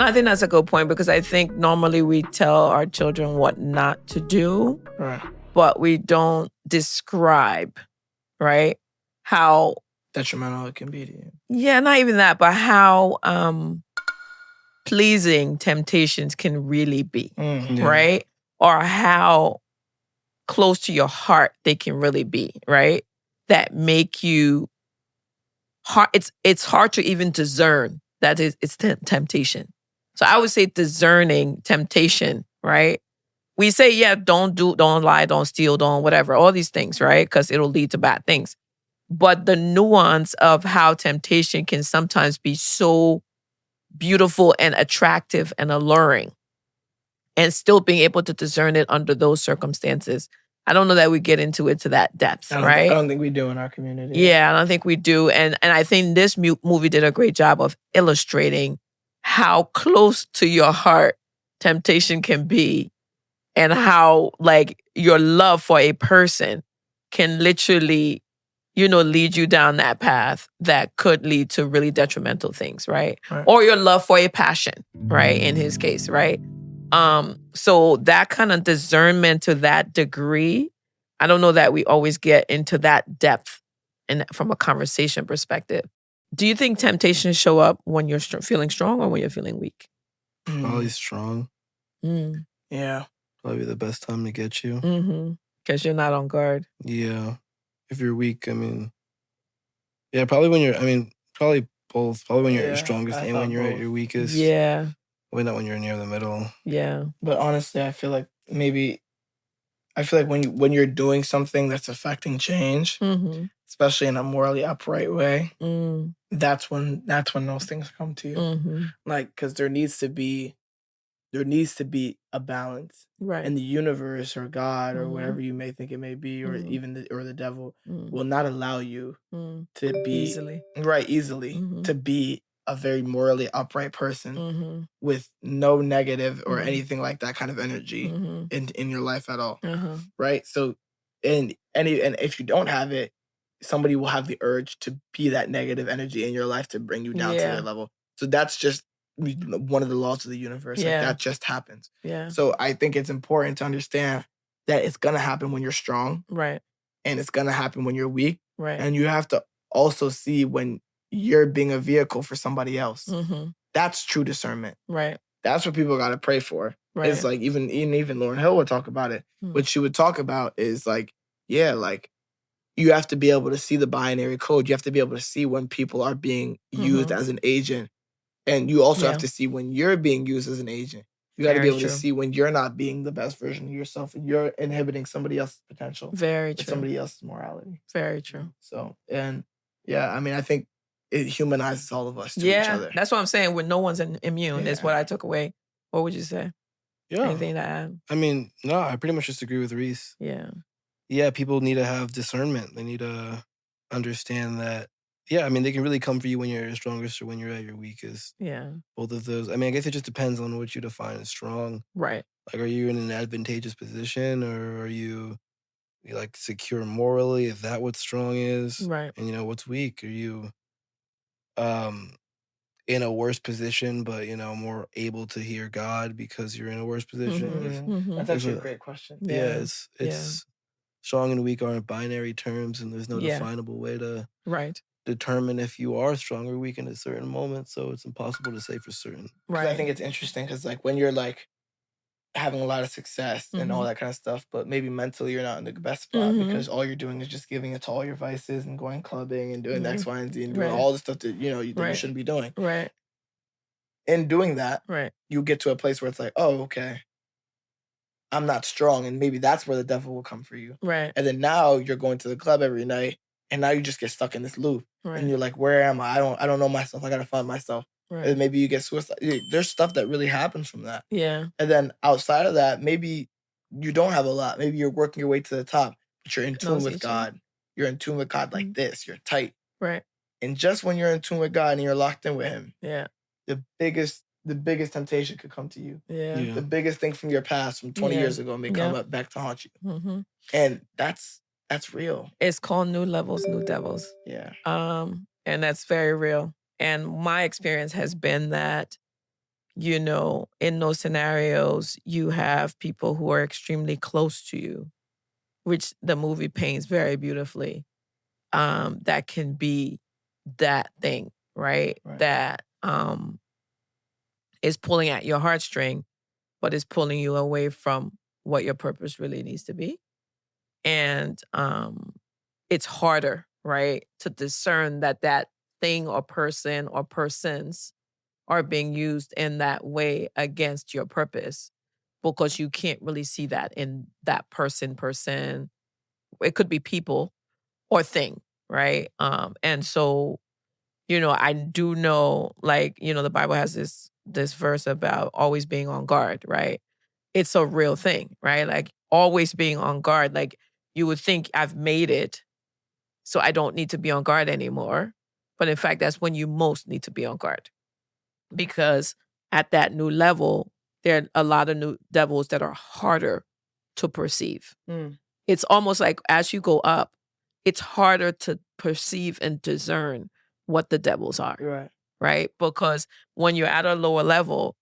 I think that's a good point because I think normally we tell our children what not to do, Right. but we don't describe, right, how detrimental it can be to you. Yeah, not even that, but how pleasing temptations can really be, right? Or how close to your heart they can really be, right? That make you hard. It's hard to even discern that it's temptation. So I would say discerning temptation, right? We say, yeah, don't lie, don't steal, don't whatever, all these things, right? Because it'll lead to bad things. But the nuance of how temptation can sometimes be so beautiful and attractive and alluring, and still being able to discern it under those circumstances. I don't know that we get into it to that depth, right? I don't think we do in our community. Yeah, I don't think we do. And I think this movie did a great job of illustrating how close to your heart temptation can be, and how like your love for a person can literally, lead you down that path that could lead to really detrimental things, right? Or your love for a passion, right? In his case, right? So that kind of discernment to that degree, I don't know that we always get into that depth and from a conversation perspective. Do you think temptations show up when you're feeling strong or when you're feeling weak? Probably strong. Yeah. Probably the best time to get you. Because you're not on guard. Yeah. If you're weak, yeah, probably probably both. Probably when you're at your strongest and when you're at your weakest. Yeah. Probably not when you're near the middle. Yeah. But honestly, I feel like when you're doing something that's affecting change, especially in a morally upright way, that's when those things come to you. Like, because there needs to be a balance, right? And the universe or God or whatever you may think it may be, or even the devil will not allow you to be easily to be a very morally upright person with no negative or anything like that kind of energy in your life at all, right? So, and if you don't have it, somebody will have the urge to be that negative energy in your life to bring you down to their level. So that's just one of the laws of the universe. Like, that just happens. Yeah. So I think it's important to understand that it's gonna happen when you're strong, right? And it's gonna happen when you're weak, right? And you have to also see when you're being a vehicle for somebody else. That's true discernment, right? That's what people gotta pray for. Right. It's like even Lauryn Hill would talk about it. What she would talk about is like, like you have to be able to see the binary code. You have to be able to see when people are being used as an agent. And you also have to see when you're being used as an agent. You got to be able to see when you're not being the best version of yourself and you're inhibiting somebody else's potential. Very true. Somebody else's morality. Very true. So, and yeah, I think it humanizes all of us to each other. That's what I'm saying. When no one's immune is what I took away. What would you say? Yeah. Anything to add? No, I pretty much just agree with Reese. Yeah. Yeah, people need to have discernment. They need to understand that. Yeah, they can really come for you when you're at your strongest or when you're at your weakest. Yeah. Both of those. I guess it just depends on what you define as strong. Right. Like, are you in an advantageous position or are you like secure morally? Is that what strong is? Right. And what's weak? Are you in a worse position, but more able to hear God because you're in a worse position? That's actually a great question. Yeah, it's strong and weak aren't binary terms, and there's no definable way to determine if you are strong or weak in a certain moment. So it's impossible to say for certain. Right. I think it's interesting because like when you're like having a lot of success and all that kind of stuff, but maybe mentally you're not in the best spot because all you're doing is just giving it to all your vices and going clubbing and doing X, Y, and Z and doing all the stuff that that you shouldn't be doing. Right. In doing that, right, you get to a place where it's like, oh, okay, I'm not strong, and maybe that's where the devil will come for you. Right. And then now you're going to the club every night, and now you just get stuck in this loop, and you're like, where am I? I don't know myself. I gotta find myself. Right. And maybe you get suicide. There's stuff that really happens from that. Yeah. And then outside of that, maybe you don't have a lot. Maybe you're working your way to the top, but you're in tune with God. You're in tune with God like this. You're tight. Right. And just when you're in tune with God and you're locked in with Him, the biggest temptation could come to you. Yeah. The biggest thing from your past, from 20 years ago, may come up back to haunt you. And that's real. It's called New Levels, New Devils. Yeah. And that's very real. And my experience has been that in those scenarios, you have people who are extremely close to you, which the movie paints very beautifully. That can be that thing, right? That is pulling at your heartstring, but is pulling you away from what your purpose really needs to be. And it's harder, right, to discern that thing or person or persons are being used in that way against your purpose, because you can't really see that in that person. It could be people or thing, right? And so, I do know, like, the Bible has this verse about always being on guard, right? It's a real thing, right? Like, always being on guard. Like, you would think I've made it, so I don't need to be on guard anymore. But in fact, that's when you most need to be on guard. Because at that new level, there are a lot of new devils that are harder to perceive. It's almost like as you go up, it's harder to perceive and discern what the devils are. Right? Because when you're at a lower level,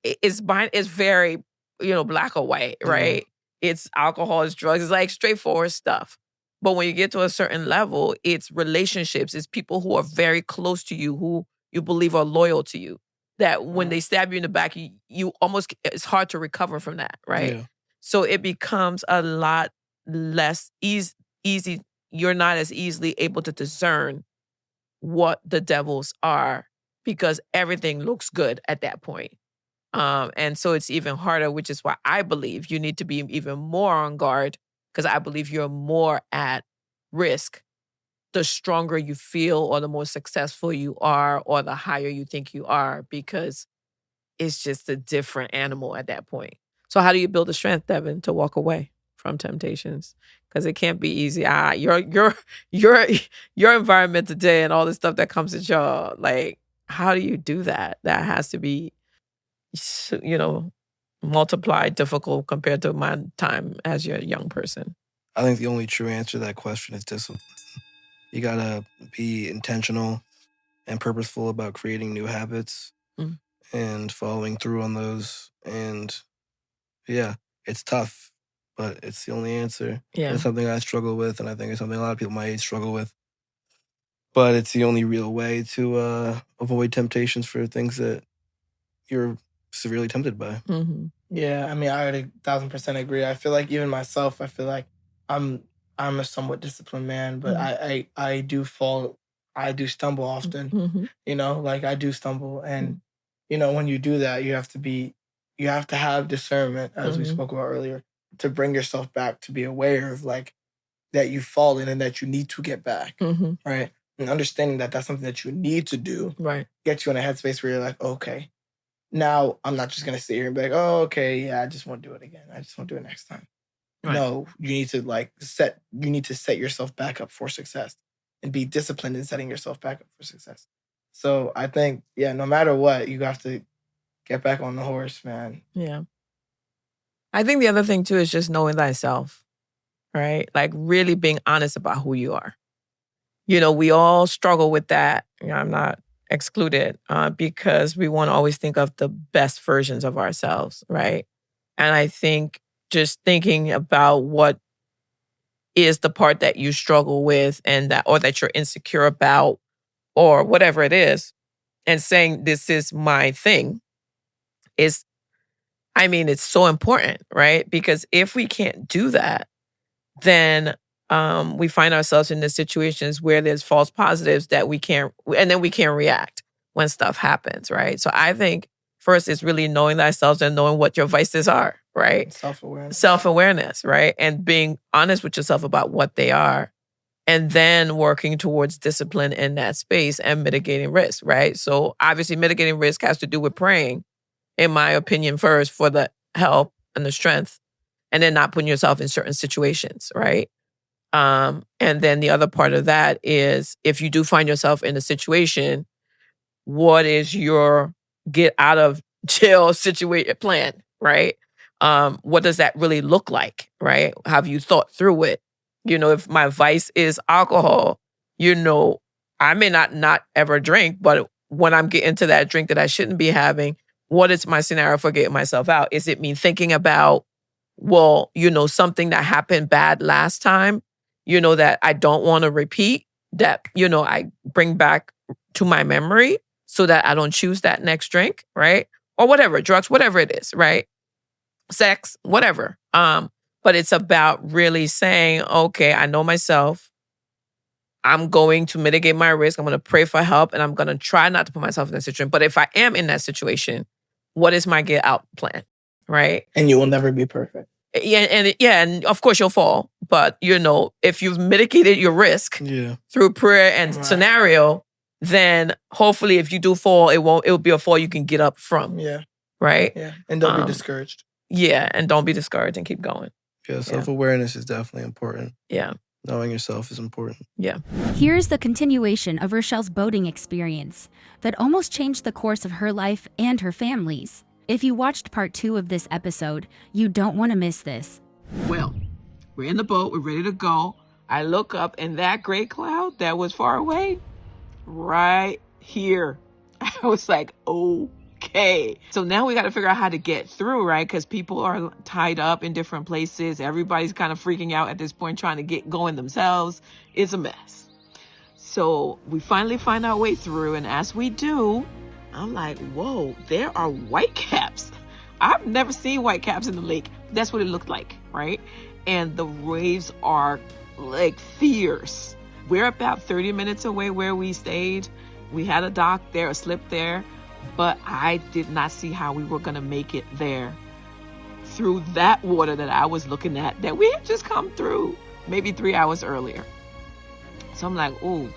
it's very, black or white, right? It's alcohol, it's drugs, it's like straightforward stuff. But when you get to a certain level, it's relationships, it's people who are very close to you, who you believe are loyal to you, that when they stab you in the back, you almost, it's hard to recover from that, right? Yeah. So it becomes a lot less easy. You're not as easily able to discern what the devils are, because everything looks good at that point. And so it's even harder, which is why I believe you need to be even more on guard, because I believe you're more at risk the stronger you feel, or the more successful you are, or the higher you think you are, because it's just a different animal at that point. So how do you build the strength, Devin, to walk away from temptations? Because it can't be easy. Your environment today and all the stuff that comes at y'all, like, how do you do that? That has to be, multiplied difficult compared to my time as your young person. I think the only true answer to that question is discipline. You gotta be intentional and purposeful about creating new habits and following through on those. And yeah, it's tough, but it's the only answer. Yeah. It's something I struggle with, and I think it's something a lot of people my age struggle with. But it's the only real way to avoid temptations for things that you're severely tempted by. Yeah, I mean, I would 1,000% agree. I feel like even myself, I feel like I'm a somewhat disciplined man, but I do fall, I do stumble often. Like I do stumble, and when you do that, you have to have discernment, as we spoke about earlier, to bring yourself back, to be aware of like that you've fallen and that you need to get back, right? And understanding that that's something that you need to do, right, gets you in a headspace where you're like, okay, now I'm not just gonna sit here and be like, oh, okay, yeah, I just won't do it again. I just won't do it next time. Right. No, you need to set yourself back up for success and be disciplined in setting yourself back up for success. So I think, yeah, no matter what, you have to get back on the horse, man. Yeah. I think the other thing too is just knowing thyself, right? Like really being honest about who you are. We all struggle with that. I'm not excluded, because we want to always think of the best versions of ourselves, right? And I think just thinking about what is the part that you struggle with, and that you're insecure about, or whatever it is, and saying this is my thing is, it's so important, right? Because if we can't do that, then we find ourselves in the situations where there's false positives that we can't react when stuff happens, right? So I think first is really knowing thyself and knowing what your vices are, right? Self-awareness, right? And being honest with yourself about what they are, and then working towards discipline in that space and mitigating risk, right? So obviously mitigating risk has to do with praying, in my opinion, first for the help and the strength, and then not putting yourself in certain situations, right? And then the other part of that is, if you do find yourself in a situation, what is your get out of jail situation plan, right? What does that really look like, right? Have you thought through it? If my vice is alcohol, I may not ever drink, but when I'm getting to that drink that I shouldn't be having, what is my scenario for getting myself out? Is it me thinking about, well, something that happened bad last time, that I don't want to repeat, that, I bring back to my memory so that I don't choose that next drink, right? Or whatever, drugs, whatever it is, right? Sex, whatever. But it's about really saying, okay, I know myself. I'm going to mitigate my risk. I'm going to pray for help, and I'm going to try not to put myself in that situation. But if I am in that situation, what is my get out plan, right? And you will never be perfect. Yeah, and of course you'll fall. But if you've mitigated your risk through prayer and scenario, then hopefully if you do fall, it'll be a fall you can get up from. Yeah. Right? Yeah. And don't be discouraged. Yeah, and don't be discouraged and keep going. Yeah, self-awareness is definitely important. Yeah. Knowing yourself is important. Yeah. Here's the continuation of Racheal's boating experience that almost changed the course of her life and her family's. If you watched part 2 of this episode, you don't want to miss this. Well, we're in the boat. We're ready to go. I look up, and that gray cloud that was far away, right here. I was like, okay. So now we got to figure out how to get through, right? Because people are tied up in different places. Everybody's kind of freaking out at this point, trying to get going themselves. It's a mess. So we finally find our way through. And as we do, I'm like, whoa, there are whitecaps. I've never seen whitecaps in the lake. That's what it looked like, right? And the waves are like fierce. We're about 30 minutes away where we stayed. We had a dock there, a slip there. But I did not see how we were going to make it there through that water that I was looking at that we had just come through maybe 3 hours earlier. So I'm like, ooh,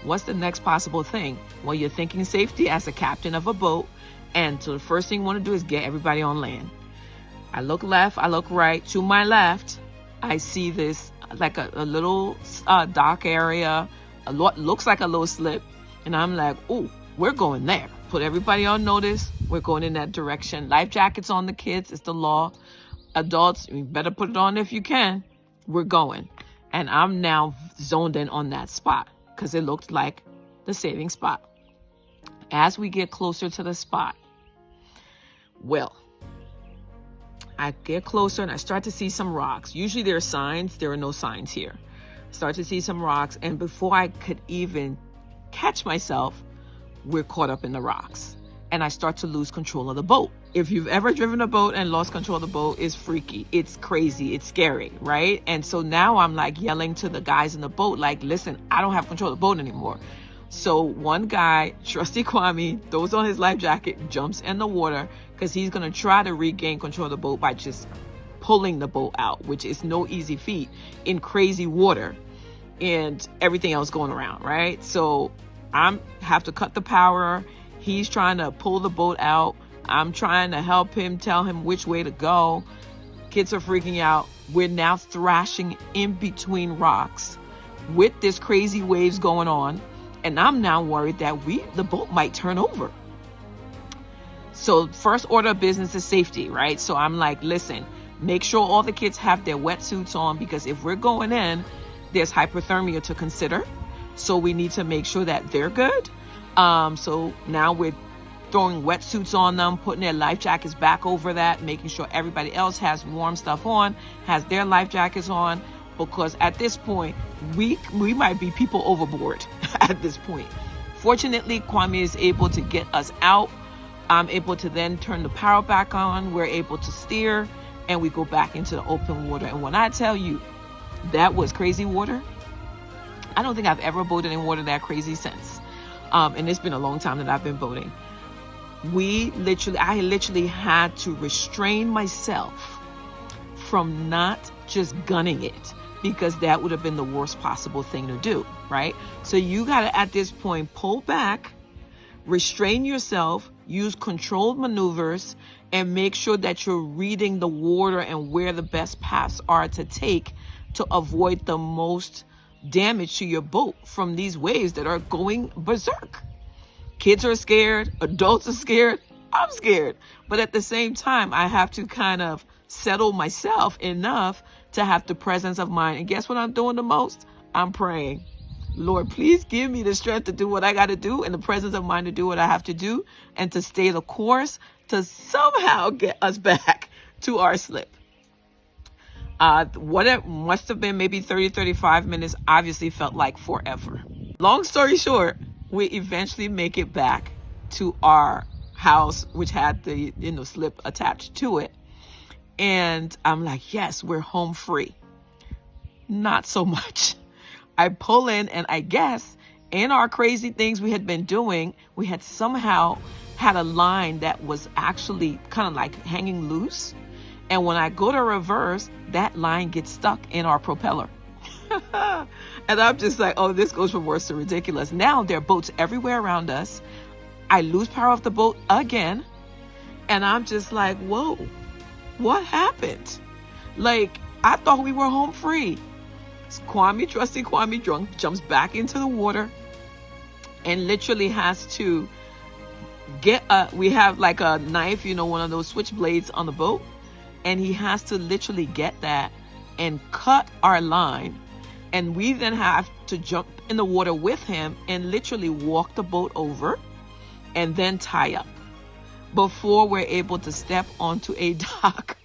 what's the next possible thing? Well, you're thinking safety as a captain of a boat. And so the first thing you want to do is get everybody on land. I look left, I look right. To my left, I see this like a little dock area. Looks like a little slip. And I'm like, ooh, we're going there. Put everybody on notice. We're going in that direction. Life jackets on the kids. It's the law. Adults, you better put it on if you can. We're going. And I'm now zoned in on that spot because it looked like the saving spot. As we get closer to the spot, well, I get closer and I start to see some rocks. Usually there are signs. There are no signs here. Start to see some rocks. And before I could even catch myself, we're caught up in the rocks. And I start to lose control of the boat. If you've ever driven a boat and lost control of the boat, it's freaky. It's crazy. It's scary, right? And so now I'm like yelling to the guys in the boat, like, listen, I don't have control of the boat anymore. So one guy, Trusty Kwame, throws on his life jacket, jumps in the water because he's going to try to regain control of the boat by just pulling the boat out, which is no easy feat in crazy water and everything else going around, right? So I have to cut the power. He's trying to pull the boat out. I'm trying to help him, tell him which way to go. Kids are freaking out. We're now thrashing in between rocks with this crazy waves going on. And I'm now worried that the boat might turn over. So first order of business is safety, right? So I'm like, listen, make sure all the kids have their wetsuits on because if we're going in, there's hypothermia to consider. So we need to make sure that they're good. So now we're throwing wetsuits on them, putting their life jackets back over that, making sure everybody else has warm stuff on, has their life jackets on, because at this point, we might be people overboard at this point. Fortunately, Kwame is able to get us out. I'm able to then turn the power back on. We're able to steer, and we go back into the open water. And when I tell you that was crazy water, I don't think I've ever boated in water that crazy since. And it's been a long time that I've been boating. I literally had to restrain myself from not just gunning it, because that would have been the worst possible thing to do, right? So you got to, at this point, pull back, restrain yourself, use controlled maneuvers, and make sure that you're reading the water and where the best paths are to take to avoid the most damage to your boat from these waves that are going berserk. Kids are scared, adults are scared, I'm scared. But at the same time, I have to kind of settle myself enough to have the presence of mind. And guess what I'm doing the most? I'm praying. Lord, please give me the strength to do what I got to do and the presence of mind to do what I have to do and to stay the course to somehow get us back to our slip. What it must have been maybe 30, 35 minutes obviously felt like forever. Long story short, we eventually make it back to our house, which had the, slip attached to it. And I'm like, yes, we're home free. Not so much. I pull in, and I guess in our crazy things we had been doing, we had somehow had a line that was actually kind of like hanging loose. And when I go to reverse, that line gets stuck in our propeller. And I'm just like, oh, this goes from worse to ridiculous. Now there are boats everywhere around us. I lose power off the boat again. And I'm just like, whoa, what happened? Like, I thought we were home free. Trusty Kwame drunk, jumps back into the water and literally has to we have like a knife, one of those switchblades on the boat. And he has to literally get that and cut our line. And we then have to jump in the water with him and literally walk the boat over and then tie up before we're able to step onto a dock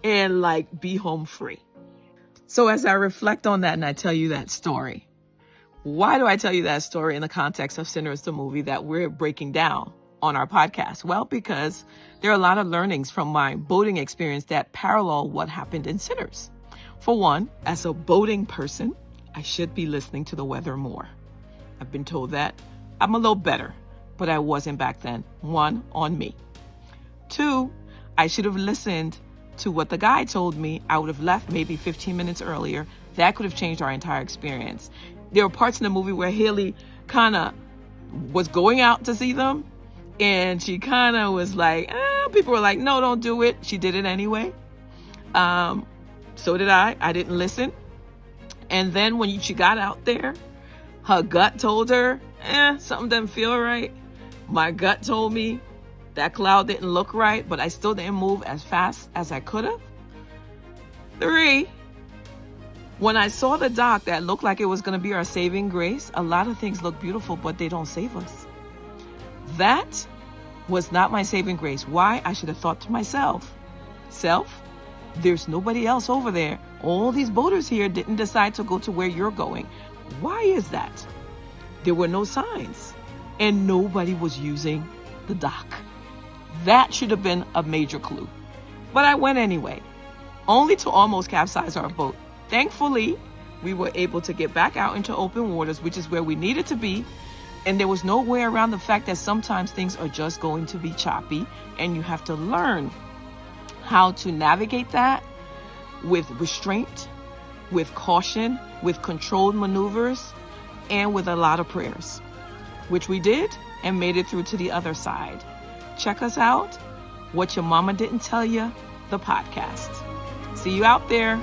and be home free. So as I reflect on that and I tell you that story, why do I tell you that story in the context of Sinners, the movie that we're breaking down on our podcast? Well, because there are a lot of learnings from my boating experience that parallel what happened in Sinners. For one, as a boating person, I should be listening to the weather more. I've been told that I'm a little better, but I wasn't back then. One, on me. Two, I should have listened to what the guy told me. I would have left maybe 15 minutes earlier. That could have changed our entire experience. There were parts in the movie where Hailee kind of was going out to see them. And she kind of was like, people were like, no, don't do it. She did it anyway. So did I. I didn't listen. And then when she got out there, her gut told her, something doesn't feel right. My gut told me that cloud didn't look right, but I still didn't move as fast as I could have. 3, when I saw the dock that looked like it was going to be our saving grace, a lot of things look beautiful, but they don't save us. That was not my saving grace. Why? I should have thought to myself, there's nobody else over there. All these boaters here didn't decide to go to where you're going. Why is that? There were no signs and nobody was using the dock. That should have been a major clue. But I went anyway, only to almost capsize our boat. Thankfully, we were able to get back out into open waters, which is where we needed to be. And there was no way around the fact that sometimes things are just going to be choppy and you have to learn how to navigate that with restraint, with caution, with controlled maneuvers, and with a lot of prayers, which we did and made it through to the other side. Check us out. What Your Mama Didn't Tell You, the podcast. See you out there.